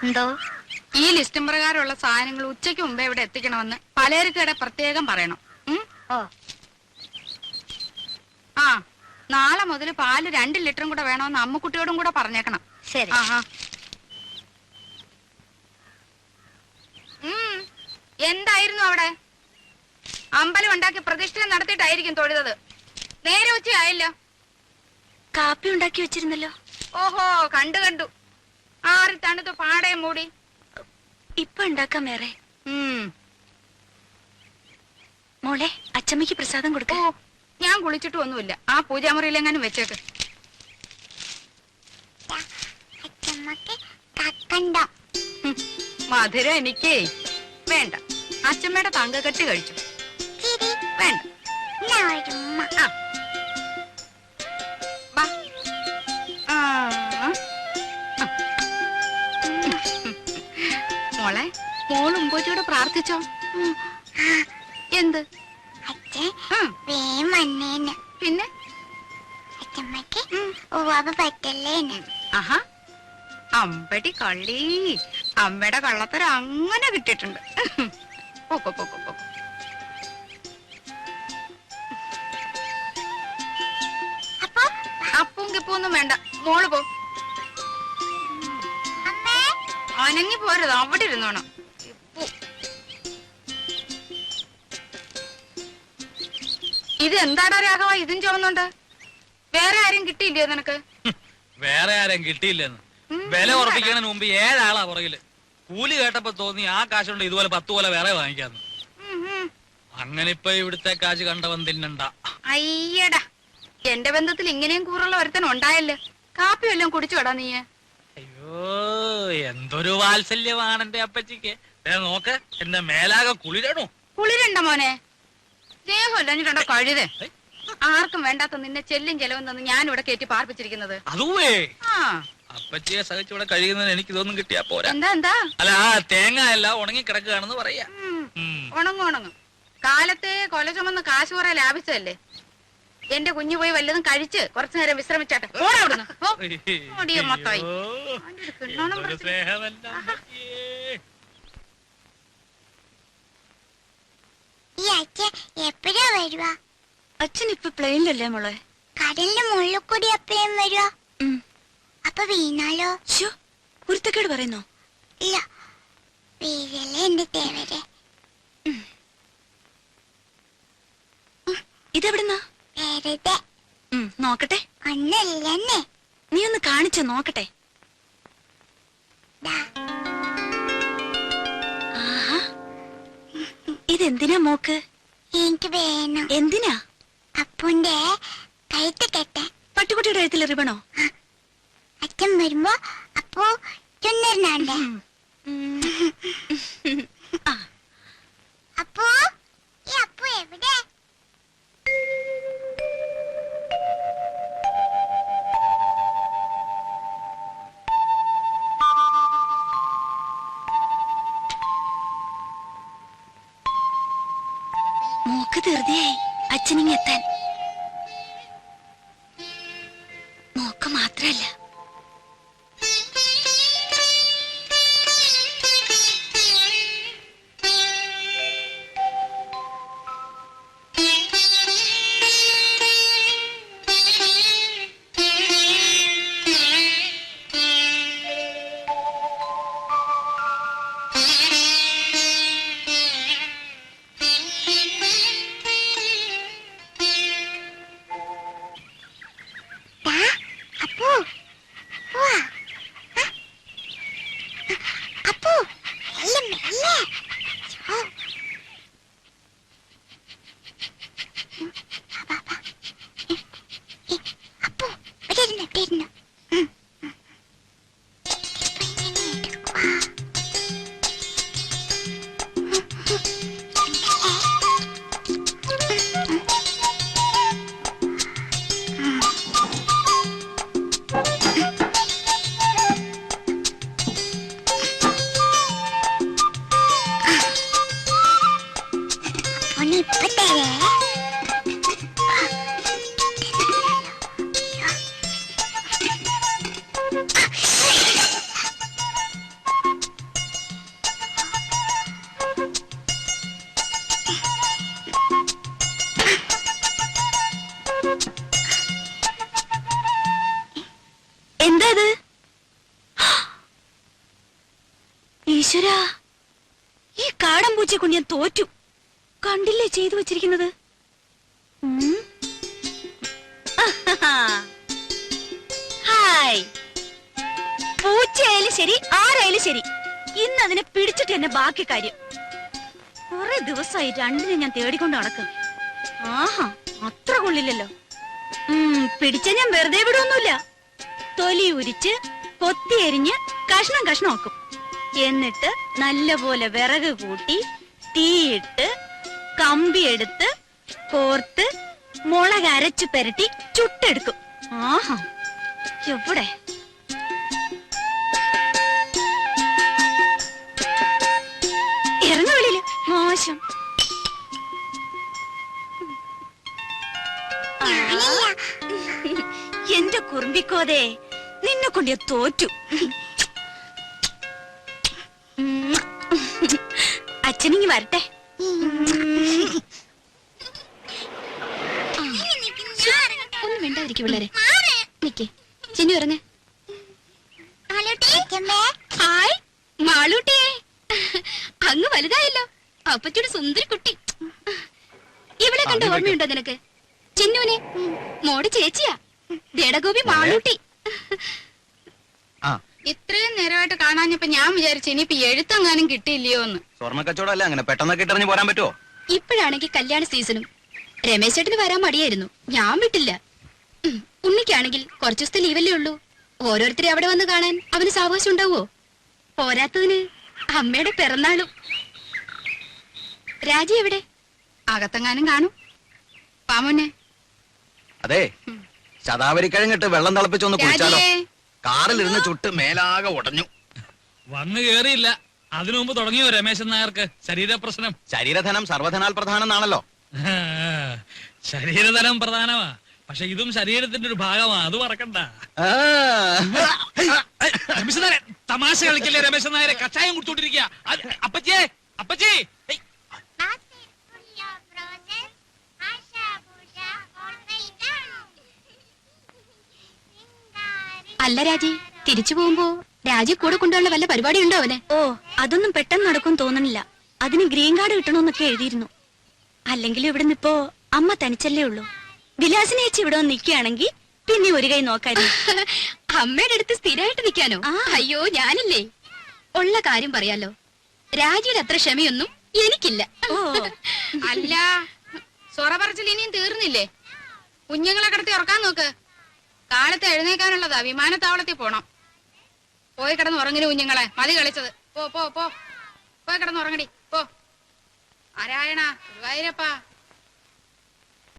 എന്തോ? ഈ ലിസ്റ്റും പ്രകാരമുള്ള സാധനങ്ങൾ ഉച്ചയ്ക്ക് മുമ്പേ ഇവിടെ എത്തിക്കണമെന്ന് പലചരക്കടെ പ്രത്യേകം പറയണം. ഓ. ആ, നാളെ മുതൽ പാല് 2 ലിറ്ററും കൂടെ വേണമെന്ന് അമ്മുക്കുട്ടിയോടും കൂടെ പറഞ്ഞേക്കണം. ശരി. എന്തായിരുന്നു അവിടെ? അമ്പലം ഉണ്ടാക്കി പ്രതിഷ്ഠ നടത്തിയിട്ടായിരിക്കും തൊഴുതത്. നേരെ ഉച്ചയായല്ലോ. കാപ്പി ഉണ്ടാക്കി വെച്ചിരുന്നല്ലോ. ഓഹോ, കണ്ടു. ആറി തണുത്ത് പാടയും മൂടി. ഇപ്പൊ ഉണ്ടാക്കാം വേറെ. മോളെ, അച്ചമ്മയ്ക്ക് പ്രസാദം കൊടുക്ക. ഞാൻ കുളിച്ചിട്ട് ഒന്നുമില്ല. ആ പൂജാമുറിയിലെങ്ങാനും വെച്ചേക്ക്. മധുരം എനിക്കേ വേണ്ട. അച്ചമ്മയുടെ തങ്കക്കെട്ട് കഴിച്ചു. വേണ്ട. മോളെ, മോൾ ഉമ്പോറ്റിയോട് പ്രാർത്ഥിച്ചോ? എന്ത്? പിന്നെ ആഹാ, അമ്പടി കള്ളി. അമ്മയുടെ കള്ളത്തരം അങ്ങനെ കിട്ടിയിട്ടുണ്ട്. പോക്കോ പോക്കോ പോക്കോ. അപ്പവും കിപ്പൊന്നും വേണ്ട, മോള് പോ. അനങ്ങി പോരുത്, അവിടെ ഇരുന്നോണം. ഇത് എന്താടാ രാഘവ, ഇതും ചുവന്നുണ്ട്? വേറെ ആരും കിട്ടിയില്ലയോ നിനക്ക്? വേറെ ആരും കിട്ടിയില്ലെന്ന് വില ഉറപ്പിക്കുന്നതിന് മുമ്പ് 7 ആളാ പുറകില്. കൂലി കേട്ടപ്പോ തോന്നി ആ കാശുണ്ട് ഇതുപോലെ 10 പോലെ വേറെ വാങ്ങിക്കാന്ന്. അങ്ങനെ ഇപ്പൊ ഇവിടുത്തെ കാശ് കണ്ടവൻ തിന്നണ്ട. അയ്യടാ, എന്റെ ബന്ധത്തിൽ ഇങ്ങനെയും കൂറുള്ള ഒരുത്തൻ ഉണ്ടായല്ലോ. കാപ്പി വല്ലതും കുടിച്ചോടാ നീ? അയ്യോ, എന്തൊരു വാത്സല്യമാണ് എന്റെ അപ്പച്ചിക്ക്. നോക്ക്, എന്റെ മേലാകെ കുളിരണോ. കുളിരണ്ട മോനെ, ദേഹമല്ലോ കഴുതേ. ആർക്കും വേണ്ടാത്ത നിന്നെ ചെല്ലും ചെലവും തന്ന് ഞാൻ ഇവിടെ കയറ്റി പാർപ്പിച്ചിരിക്കുന്നത്. അതുവേ അപ്പച്ചിയെ സഹിച്ചിവിടെ കഴിയുന്നതിന് എനിക്ക് ഇതൊന്നും കിട്ടിയാ പോരാ. എന്താ? അല്ല, തേങ്ങ എല്ലാം ഉണങ്ങി കിടക്കുകയാണെന്ന് പറയാ. ഉണങ്ങും. കാലത്തെ കൊല ചുമന്ന് കാശ് കുറെ ലാഭിച്ചതല്ലേ. എന്റെ കുഞ്ഞു പോയി വല്ലതും കഴിച്ച് കുറച്ചു നേരം വിശ്രമിച്ചാട്ടെ. മൊത്തമായി എപ്പോഴാ വരുവാ? അച്ഛൻ ഇപ്പൊ പ്ലെയിനിലല്ലേ മോളെ? കടലിന്റെ മുകളിൽ കൂടി എപ്പോഴും വരുവാ? അപ്പൊ വീണാലോ? കുരുത്തക്കേട് പറയുന്നോ? ഇല്ല, വീഴല്ലേ എന്റെ തേവരെ. ഇതെവിടുന്നാ? വെറുതെ നോക്കട്ടെ. ഒന്നല്ലേ, നീ ഒന്ന് കാണിച്ച നോക്കട്ടെ. ഇതെന്തിനാ മോക്ക്? എനിക്ക് വേണം. എന്തിനാ? അപ്പുന്റെ കഴുത്ത് കെട്ടാൻ. പട്ടുകുട്ടിയുടെ കഴുത്തിൽ റിബണോ? അച്ഛൻ വരുമ്പോ അപ്പോ ചുന്നരിനാണ്ട്. അപ്പോ ഈ അപ്പു എവിടെ? മോക്ക് ധൃതിയായി അച്ഛനിങ്ങെത്താൻ. മോക്ക് മാത്രല്ല, ഈശ്വരാ, ഈ കാടൻ പൂച്ചയെ കൊണ്ട് ഞാൻ തോറ്റു. കണ്ടില്ലേ ചെയ്തു വെച്ചിരിക്കുന്നത്? ഹായ്. പൂച്ചയായാലും ശരി, ആരായാലും ശരി, ഇന്ന് അതിനെ പിടിച്ചിട്ട് തന്നെ ബാക്കി കാര്യം. കുറെ ദിവസമായി രണ്ടിനെ ഞാൻ തേടിക്കൊണ്ട് നടക്കും. ആഹാ, അത്ര കൊള്ളില്ലല്ലോ. പിടിച്ച ഞാൻ വെറുതെ വിടൊന്നുമില്ല. തൊലി ഉരിച്ച് കൊത്തി എരിഞ്ഞ് കഷ്ണം കഷ്ണമാക്കും. എന്നിട്ട് നല്ലപോലെ വിറക് കൂട്ടി തീയിട്ട് കമ്പിയെടുത്ത് കോർത്ത് മുളക് അരച്ചു പെരട്ടി ചുട്ടെടുക്കും. ആഹാ, എവിടെ ഇറങ്ങ വെളിയില്, മോശം. എന്റെ കുറുമ്പിക്കോതേ, നിന്നെ കൊണ്ട് ഞാൻ തോറ്റു. അച്ഛനിങ്ങി വരട്ടെ. ഒന്നും വേണ്ടായിരിക്കും പിള്ളേരെ. നിക്കേ ചിന്നു ഇറങ്ങേ. ഹായ് മാളൂട്ടിയെ, അങ്ങ് വലുതായല്ലോ. അപ്പച്ചോട് സുന്ദരി കുട്ടി. ഇവിടെ കണ്ട ഓർമ്മയുണ്ടോ നിനക്ക്? ചിന്നുവിനെ മോടെ ചേച്ചിയാ, ദേടഗോപി മാളൂട്ടി. ഇത്രയും നേരമായിട്ട് കാണാഞ്ഞപ്പോ ഞാൻ വിചാരിച്ചു ഇനിയിപ്പോ എഴുത്തെങ്ങാനും കിട്ടിയില്ലയോ എന്ന്. സ്വർണ്ണ കച്ചവടം അങ്ങനെ പെട്ടെന്നൊക്കെ ഇട്ടറിഞ്ഞ് പോരാൻ പറ്റുമോ? ഇപ്പോഴാണെങ്കിൽ കല്യാണ സീസണും. രമേശ് ചേട്ടന് വരാൻ മടിയായിരുന്നു, ഞാൻ വിട്ടില്ല. ഉണ്ണിക്കാണെങ്കിൽ കുറച്ചു ദിവസത്തെ ലീവല്ലേ ഉള്ളൂ. ഓരോരുത്തരെ അവിടെ വന്ന് കാണാൻ അവന് സാവകാശം ഉണ്ടാവോ? പോരാത്തതിന് അമ്മയുടെ പിറന്നാളും. രാജി എവിടെ? അകത്തെങ്ങാനും കാണും. പാമോനെ. അതെ, ശതാവരിക്കഴിഞ്ഞിട്ട് വെള്ളം തിളപ്പിച്ചൊന്ന് കുളിച്ചാലോ? രാജിയേ. കാറിലിരുന്ന് ചുട്ട് മേലാകെ ഉടഞ്ഞു. വന്നു കേറിയില്ല, അതിനു മുമ്പ് തുടങ്ങിയോ രമേശൻ നായർക്ക് ശരീരപ്രശ്നം? ശരീരധനം സർവധനാൽ പ്രധാനം എന്നാണല്ലോ. ശരീരധനം പ്രധാനമാ, പക്ഷെ ഇതും ശരീരത്തിന്റെ ഒരു ഭാഗമാ, അത് മറക്കണ്ട. രമേശൻ നായരെ, തമാശ കളിക്കല്ലേ രമേശൻ നായരെ? കഷായം കുടിച്ചോണ്ടിരിക്കുക. അപ്പച്ചേ, അപ്പച്ചേ. അല്ല രാജി, തിരിച്ചു പോകുമ്പോ രാജി കൂടെ കൊണ്ടുള്ള വല്ല പരിപാടി ഉണ്ടോ അവന്? ഓ, അതൊന്നും പെട്ടെന്ന് നടക്കും തോന്നണില്ല. അതിന് ഗ്രീൻ കാർഡ് കിട്ടണമെന്നൊക്കെ എഴുതിയിരുന്നു. അല്ലെങ്കിൽ ഇവിടെ നിപ്പോ അമ്മ തനിച്ചല്ലേ ഉള്ളൂ. വിലാസിനെ ചേച്ചി ഇവിടെ വന്ന് നിൽക്കുകയാണെങ്കിൽ പിന്നെ ഒരു കൈ നോക്കായിരുന്നു. അമ്മയുടെ അടുത്ത് സ്ഥിരമായിട്ട് നിൽക്കാനോ? അയ്യോ ഞാനില്ലേ. ഉള്ള കാര്യം പറയാലോ, രാജിയുടെ അത്ര ക്ഷമയൊന്നും എനിക്കില്ല. ഓ, അല്ല, സൊറ പറച്ചിൽ ഇനിയും തീർന്നില്ലേ? കുഞ്ഞുങ്ങളെ കിടത്തി ഉറക്കാൻ നോക്ക്. കാലത്ത് എഴുന്നേക്കാനുള്ളതാ, വിമാനത്താവളത്തിൽ പോണം. പോയി കിടന്ന് ഉറങ്ങിന് കുഞ്ഞുങ്ങളെ, മതി കളിച്ചത്. പോ പോ പോ, പോയി കിടന്ന് ഉറങ്ങടി പോ. നാരായണ ഗുരുവായൂരപ്പാ.